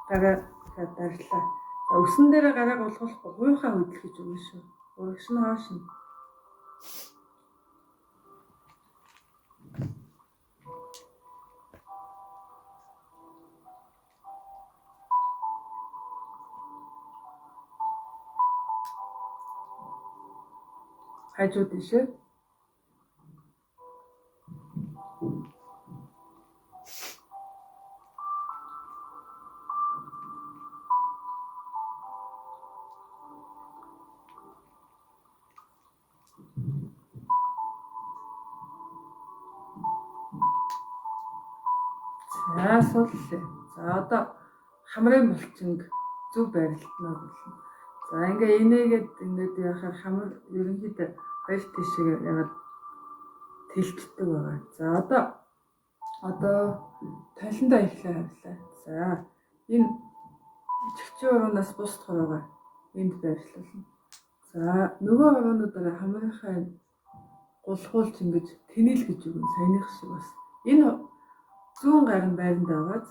Гараа дарилаа. За өсөн дээр гараа голгохгүй хуйхаа хөдөл гэж өгнө шүү. Урагш нь хоош нь. Хажууд ишээ. За сууллаа. За одоо хамрын булчинг зөв байрлалнаа болно. За ингээ инээгээд ингээд яхаар хамар ерөнхийдөө хоёр тишээ ягаад тэлчдэг байгаа. За одоо талиндаа ихлээ хавлаа. За энэ чигчийн уруунаас бус хороогаа энд байрлуулна. За нөгөө уруунуудаараа хамрынхаа гулхуулж ингэж тэнэл гэж өгөн саяных шиг бас. Энэ зүүн гарын байранд аваад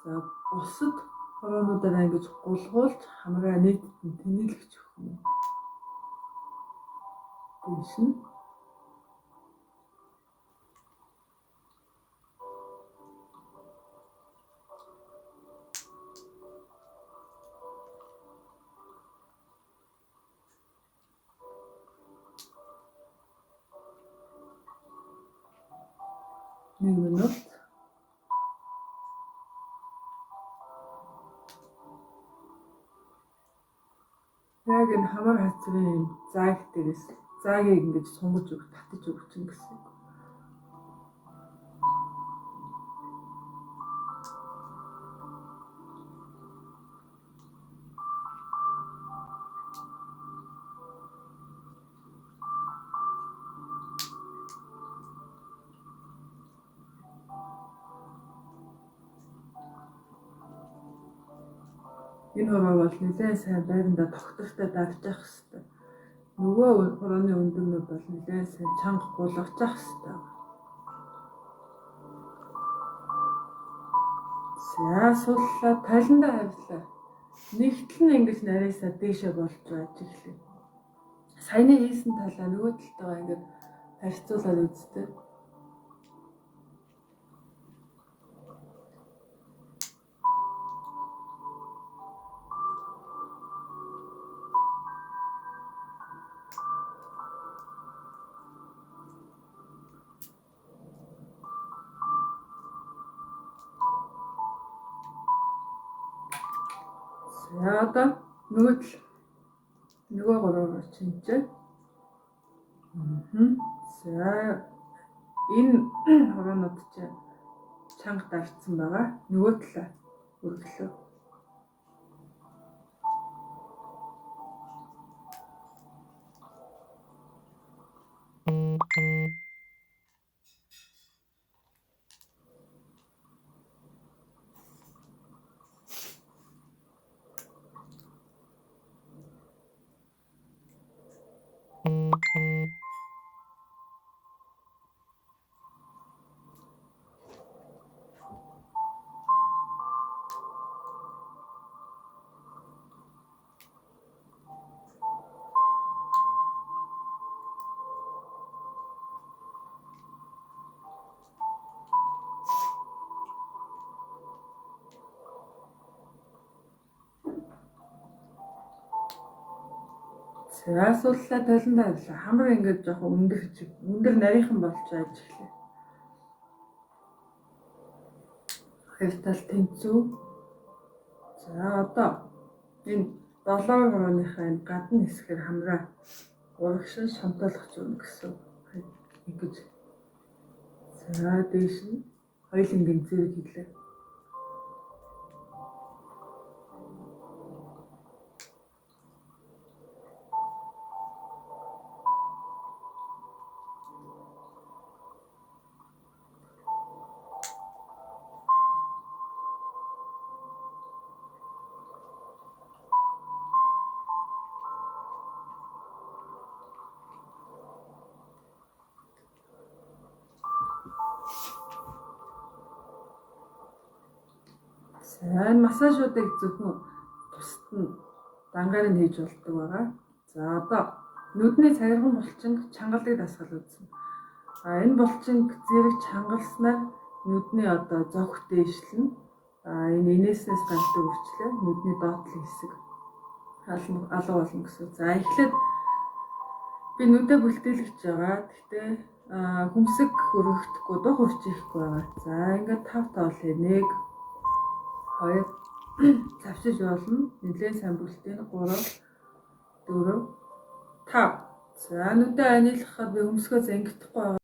за бусад уруунуудаараа ингэж гулгуулж хамраа нийтэд тэнэл гэж өгнө. Тэгсэн. Нэг минут. Яг энэ хамар хацрын зааг дээрээс заагийг ингэж сунгаж өгөх, татаж өгч юм гэсэн. Энэ хороо бол нэлээд сайн байранда тогтвортой дарж явах хэрэгтэй. Нөгөө хорооны өндөгнүүд бол нэлээд сайн чанга гулгаж явах хэрэгтэй. За сууллаа, талиндаа хавлаа. Нэгтэл нь ингэж нарийсаа дээшээ болж байж эхлэв. Саяны хийсэн талаа нөгөө талтайгаа ингэж харьцуулаад үзтээ. За одоо нөгөө гороо чинчээ. За энэ хороонууд чинь чанга дарцсан байгаа. Нөгөө талаа өргөлөө. За сууллаа, талиндаа хавлаа. Хамар ингэж жоохон өндөр нарийнхан болж байж эхлэв. Хоёр тал тэнцүү. За одоо энэ 7 хорооныхаа энэ гадна хэсгээр хамраа урагшин шамтуулах зүг гэсэн. Ингэж. За дээш нь хоёулангийн зэрэг хэлээ. За энэ массажуудыг зөвхөн тусад нь дангаар нь хийж болдог байгаа. За одоо нүдний цагирган булчинг чангалыг дасгал үүснэ. Энэ булчинг зэрэг чангалснаар нүдний одоо зогт дээшлэн энэ инээснээс гардаг өвчлөө нүдний доотлын хэсэг алга болно гэсэн. За эхлээд би нүдэ бүлтээлгэж байгаа. Гэхдээ хүмсэг өргөхдөггүй дух өрчихгүй байгаа. За ингээд 5 тоолъё. 1 2 завшиж болно. Нэлээд сайн бүлтээ 3 4 5. За нүдэ анилгахад би хөмсгөө зангидахгүй байгаа.